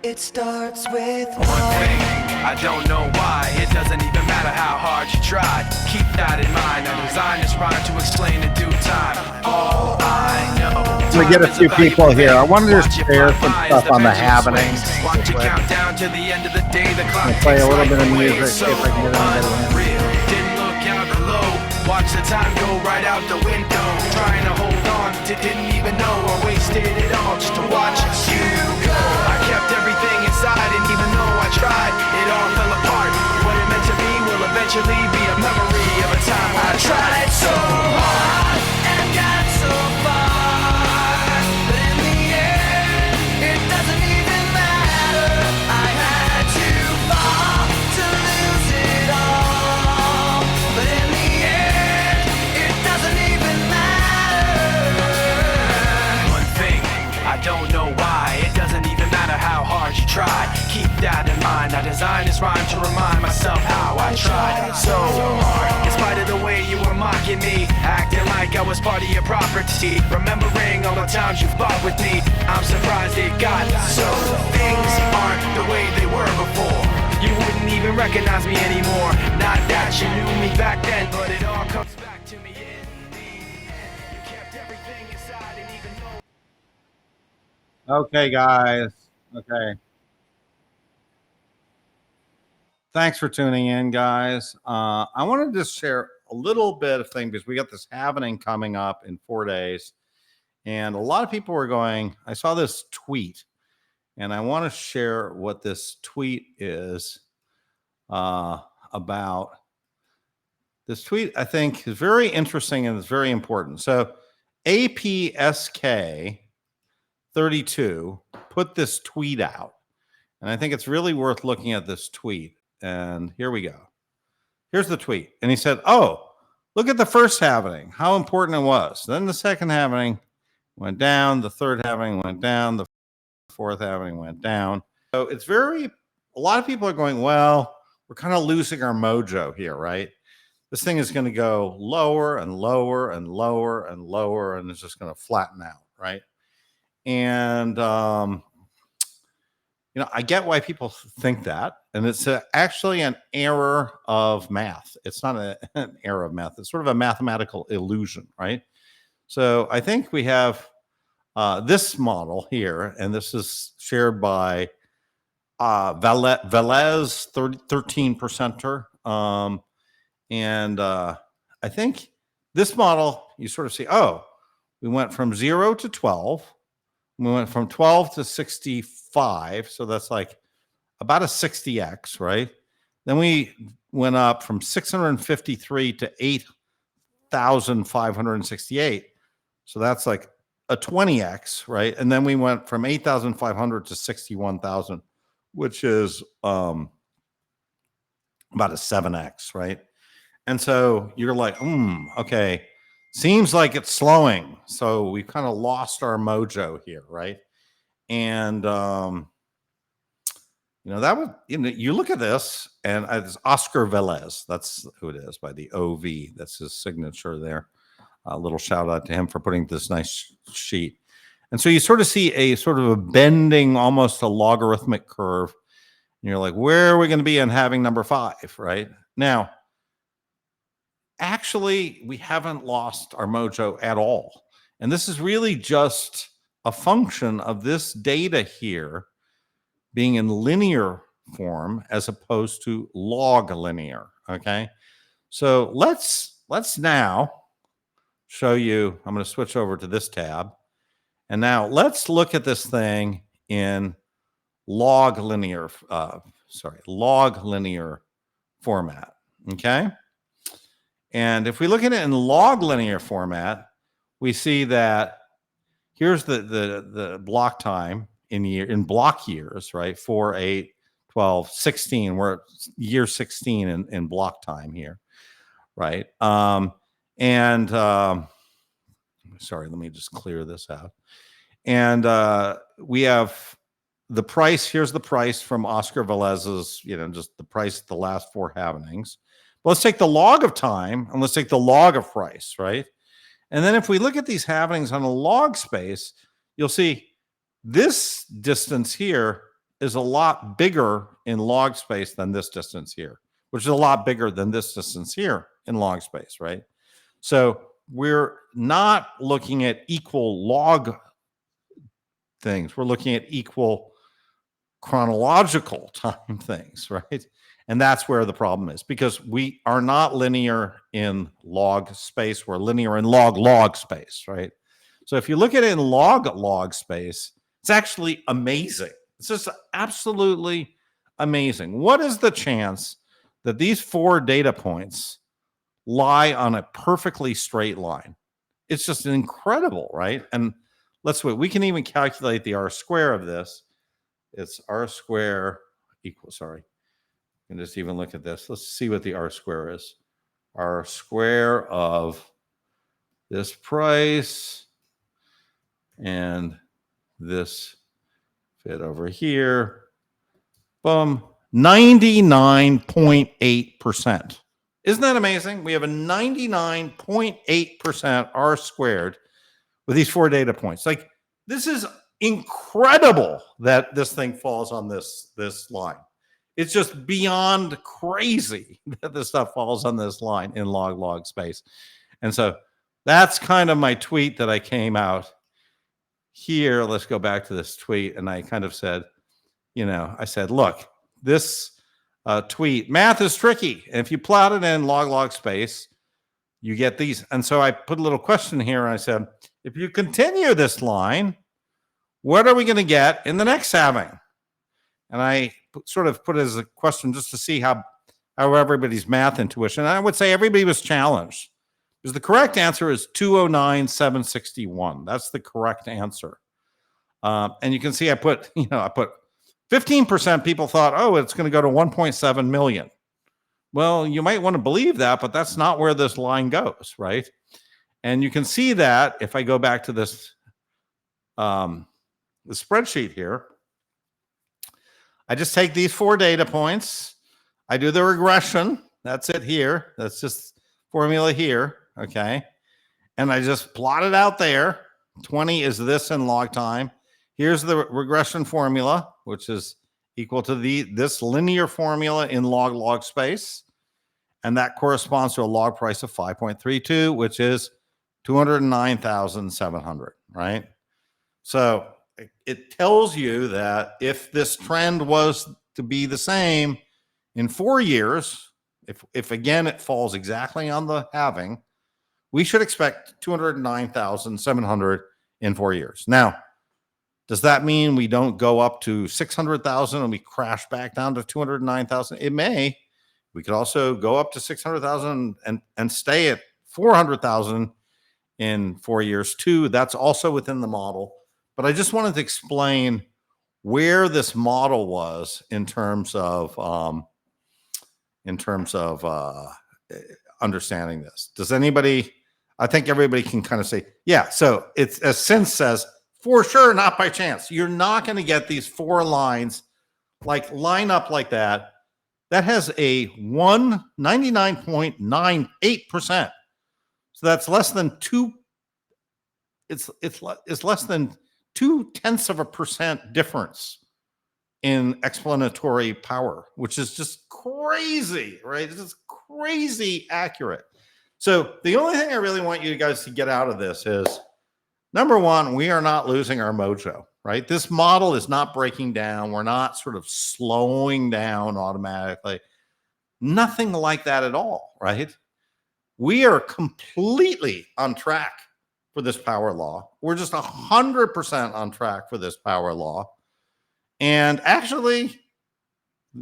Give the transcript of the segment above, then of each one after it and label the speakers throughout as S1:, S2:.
S1: It starts with one thing. I don't know why. It doesn't even matter how hard you try. Keep that in mind. I designed this rhyme to explain in due time. All I know.
S2: We get a few people here. I wanted to share some stuff on the halving.
S1: Watch it count down to the end of the day. The clock
S2: play a little bit of music. See if I can get
S1: unreal. Didn't look out below. Watch the time go right out the window. Trying to hold on to didn't even know I wasted it all just to watch you go. I kept everything inside, and even though I tried, it all fell apart. What it meant to be will eventually be a memory of a time when I tried so hard and got so far. But in the end, it doesn't even matter. I had to fall to lose it all. But in the end, it doesn't even matter. One thing, I don't know why. It doesn't even matter how hard you try. Keep that in mind. I designed this rhyme to remind myself how I tried so hard. In spite of the way you were mocking me, acting like I was part of your property, remembering all the times you fought with me, I'm surprised it got so. Things aren't the way they were before. You wouldn't even recognize me anymore. Not that you knew me back then, but it all comes back to me in the end. You kept everything inside, and even though
S2: Okay, guys. Okay. Thanks for tuning in, guys. I wanted to share a little bit of thing because we got this halving coming up in 4 days. And a lot of people were going, I saw this tweet, and I want to share what this tweet is about. This tweet, I think, is very interesting and it's very important. So APSK 32 put this tweet out, and I think it's really worth looking at this tweet. And here we go. Here's the tweet. And he said, oh, look at the first halving, how important it was. Then the second halving went down. The third halving went down. The fourth halving went down. So it's a lot of people are going, well, we're kind of losing our mojo here, right? This thing is going to go lower and lower and lower and lower, and it's just going to flatten out, right? And, I get why people think that. And it's actually an error of math. It's not an error of math. It's sort of a mathematical illusion, right? So I think we have this model here, and this is shared by Velez, 13%er. I think this model, you sort of see, oh, we went from 0 to 12. We went from 12 to 65. So that's like about a 60x, right? Then we went up from 653 to 8,568. So that's like a 20x, right? And then we went from 8,500 to 61,000, which is about a 7x, right? And so you're like, okay, seems like it's slowing. So we kind of lost our mojo here, right? And that would, you look at this, and it's Oscar Velez. That's who it is, by the OV. That's his signature there. A little shout out to him for putting this nice sheet. And so you sort of see a sort of a bending, almost a logarithmic curve. And you're like, where are we going to be in halving number 5, right? Now, actually, we haven't lost our mojo at all. And this is really just a function of this data here being in linear form as opposed to log linear, okay? So let's now show you, I'm going to switch over to this tab. And now let's look at this thing in log linear format, okay? And if we look at it in log linear format, we see that here's the block time in block years, right? 4, 8, 12, 16. We're at year 16 in block time here, right? Sorry, let me just clear this out. And we have the price. Here's the price from Oscar Velez's, just the price of the last 4 halvings. Let's take the log of time and let's take the log of price, right? And then if we look at these halvings on a log space, you'll see this distance here is a lot bigger in log space than this distance here, which is a lot bigger than this distance here in log space, right? So we're not looking at equal log things. We're looking at equal chronological time things, right? And that's where the problem is, because we are not linear in log space. We're linear in log space, right? So if you look at it in log space, it's actually amazing. It's just absolutely amazing. What is the chance that these 4 data points lie on a perfectly straight line? It's just incredible, right? And let's wait. We can even calculate the R square of this. It's R square equals, sorry. You can just even look at this. Let's see what the R square is. R square of this price and this fit over here. Boom. 99.8%. Isn't that amazing? We have a 99.8% R squared with these 4 data points. Like, this is incredible that this thing falls on this line. It's just beyond crazy that this stuff falls on this line in log space. And so that's kind of my tweet that I came out here. Let's go back to this tweet. And I kind of said, I said, look, this tweet, math is tricky. And if you plot it in log space, you get these. And so I put a little question here and I said, if you continue this line, what are we going to get in the next halving? And I sort of put it as a question just to see how everybody's math intuition. And I would say everybody was challenged, because the correct answer is 209,761. That's the correct answer. And you can see I put 15% people thought, oh, it's going to go to 1.7 million. Well, you might want to believe that, but that's not where this line goes, right? And you can see that if I go back to this the spreadsheet here, I just take these 4 data points. I do the regression. That's it here. That's just formula here, okay? And I just plot it out there. 20 is this in log time. Here's the regression formula, which is equal to this linear formula in log space. And that corresponds to a log price of 5.32, which is 209,700, right? So it tells you that if this trend was to be the same in 4 years, if again it falls exactly on the halving, we should expect 209,700 in 4 years. Now, does that mean we don't go up to 600,000 and we crash back down to 209,000? It may. We could also go up to 600,000 and stay at 400,000 in 4 years too. That's also within the model. But I just wanted to explain where this model was in terms of understanding this. Does anybody? I think everybody can kind of say, yeah. So it's, as Sin says, for sure, not by chance. You're not going to get these 4 lines line up like that. That has a 99.98%. So that's less than 2. It's less than 0.2% difference in explanatory power, which is just crazy, right? It's just crazy accurate. So the only thing I really want you guys to get out of this is, number one, we are not losing our mojo, right? This model is not breaking down. We're not sort of slowing down automatically. Nothing like that at all, right? We are completely on track for this power law. We're just 100% on track for this power law. And actually,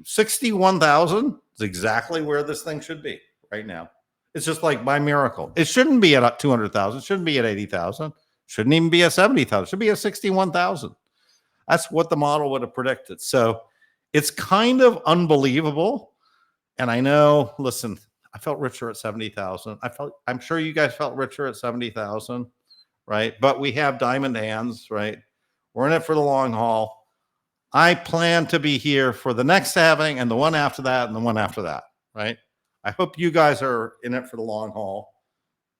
S2: 61,000 is exactly where this thing should be right now. It's just like by miracle. It shouldn't be at 200,000. It shouldn't be at 80,000. Shouldn't even be at 70,000. It should be at 61,000. That's what the model would have predicted. So it's kind of unbelievable. And I know, listen, I felt richer at 70,000. I'm sure you guys felt richer at 70,000, right? But we have diamond hands, right? We're in it for the long haul. I plan to be here for the next halving and the one after that and the one after that, right? I hope you guys are in it for the long haul.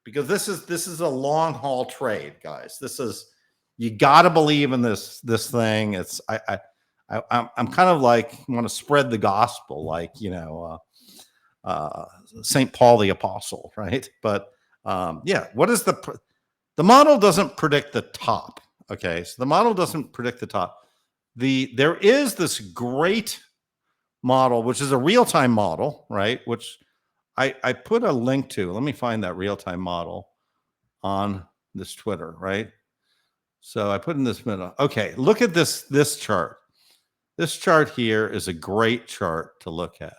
S2: because this is a long haul trade, guys. This is, you got to believe in this thing. It's I'm kind of like want to spread the gospel, like Saint Paul the Apostle, right? But yeah, what is the model doesn't predict the top. Okay, so the model doesn't predict the top. There is this great model, which is a real time model, right? Which I put a link to. Let me find that real time model on this Twitter, right? So I put in this middle. Okay, look at this chart. This chart here is a great chart to look at.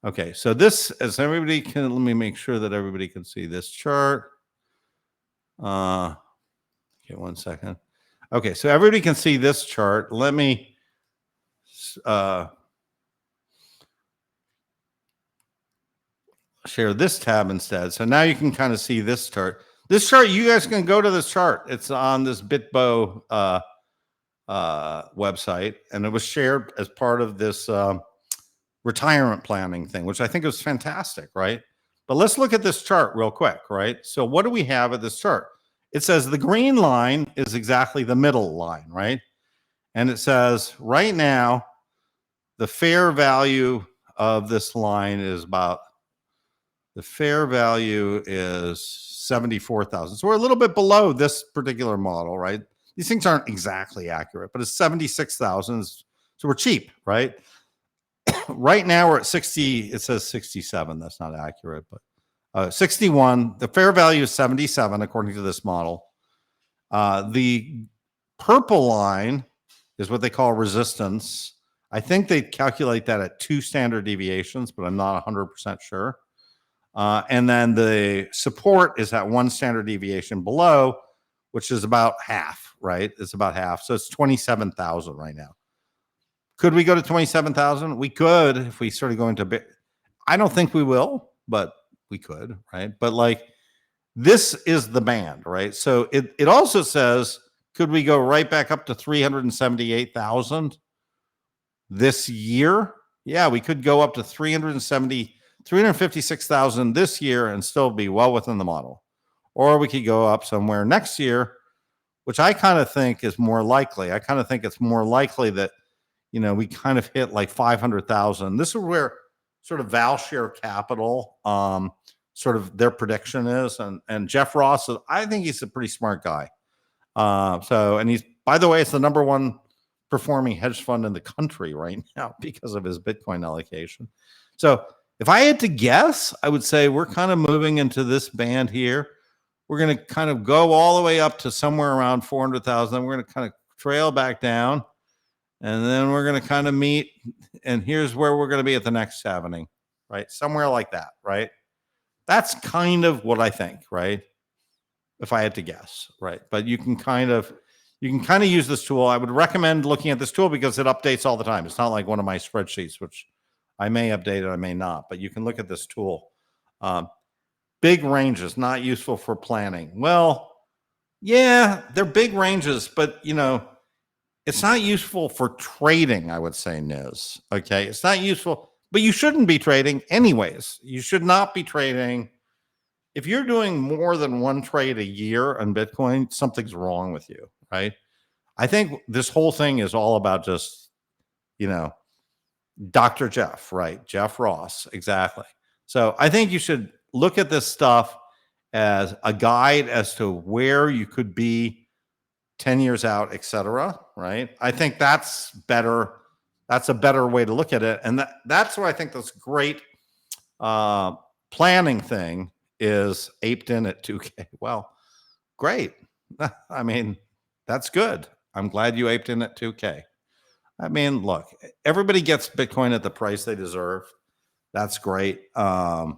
S2: Okay, so this, as everybody can, let me make sure that everybody can see this chart. Okay, 1 second. Okay, so everybody can see this chart. Let me share this tab instead. So now you can kind of see this chart. This chart, you guys can go to this chart. It's on this Bitbo website, and it was shared as part of this retirement planning thing, which I think is fantastic, right? But let's look at this chart real quick, right? So what do we have at this chart? It says the green line is exactly the middle line, right? And it says right now, the fair value of this line is about, the fair value is 74,000. So we're a little bit below this particular model, right? These things aren't exactly accurate, but it's 76,000. So we're cheap, right? Right now we're at 60. It says 67. That's not accurate, but 61. The fair value is 77 according to this model. The purple line is what they call resistance. I think they calculate that at 2 standard deviations, but I'm not 100% sure. And then the support is at 1 standard deviation below, which is about half, right? It's about half. So it's 27,000 right now. Could we go to 27,000? We could if we started going to bit. I don't think we will, but we could, right? But like, this is the band, right? So it also says, could we go right back up to 378,000 this year? Yeah, we could go up to 356,000 this year and still be well within the model. Or we could go up somewhere next year, which I kind of think is more likely. I kind of think it's more likely that, we kind of hit like 500,000. This is where sort of Valshare Capital, sort of their prediction is. And Jeff Ross, I think he's a pretty smart guy. And he's, by the way, it's the #1 performing hedge fund in the country right now because of his Bitcoin allocation. So if I had to guess, I would say we're kind of moving into this band here. We're going to kind of go all the way up to somewhere around 400,000. We're going to kind of trail back down, and then we're going to kind of meet. And here's where we're going to be at the next halving, right? Somewhere like that, right? That's kind of what I think, right? If I had to guess, right? But you can kind of use this tool. I would recommend looking at this tool because it updates all the time. It's not like one of my spreadsheets, which I may update it, I may not, but you can look at this tool. Big ranges, not useful for planning. Well, yeah, they're big ranges, but it's not useful for trading, I would say, Niz. Okay, it's not useful, but you shouldn't be trading anyways. You should not be trading. If you're doing more than 1 trade a year on Bitcoin, something's wrong with you, right? I think this whole thing is all about just, Dr. Jeff, right? Jeff Ross, exactly. So I think you should look at this stuff as a guide as to where you could be 10 years out, etc. Right? I think that's better. That's a better way to look at it. And that's why I think this great planning thing is aped in at 2K. Well, great. I mean, that's good. I'm glad you aped in at 2K. I mean, look, everybody gets Bitcoin at the price they deserve. That's great. But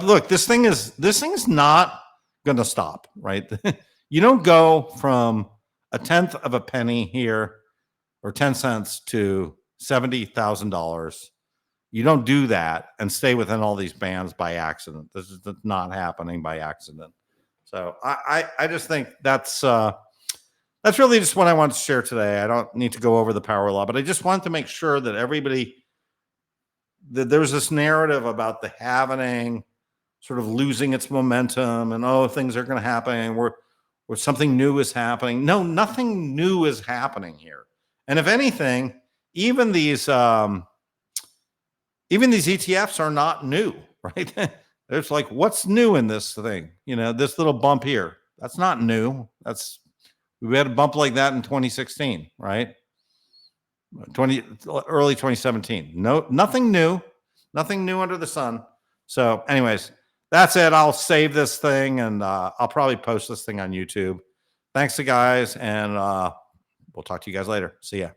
S2: look, this thing is not going to stop, right? You don't go from a tenth of a penny here or 10 cents to $70,000. You don't do that and stay within all these bands by accident. This is not happening by accident. So I just think that's really just what I wanted to share today. I don't need to go over the power law, but I just want to make sure that everybody, that there's this narrative about the halving sort of losing its momentum and, oh, things are going to happen and or something new is happening. No, nothing new is happening here. And if anything, even these ETFs are not new, right? There's like, what's new in this thing? You know, this little bump here, that's not new. We had a bump like that in 2016, right? Early 2017. No, nothing new under the sun. So anyways, that's it. I'll save this thing and I'll probably post this thing on YouTube. Thanks to guys, and we'll talk to you guys later. See ya.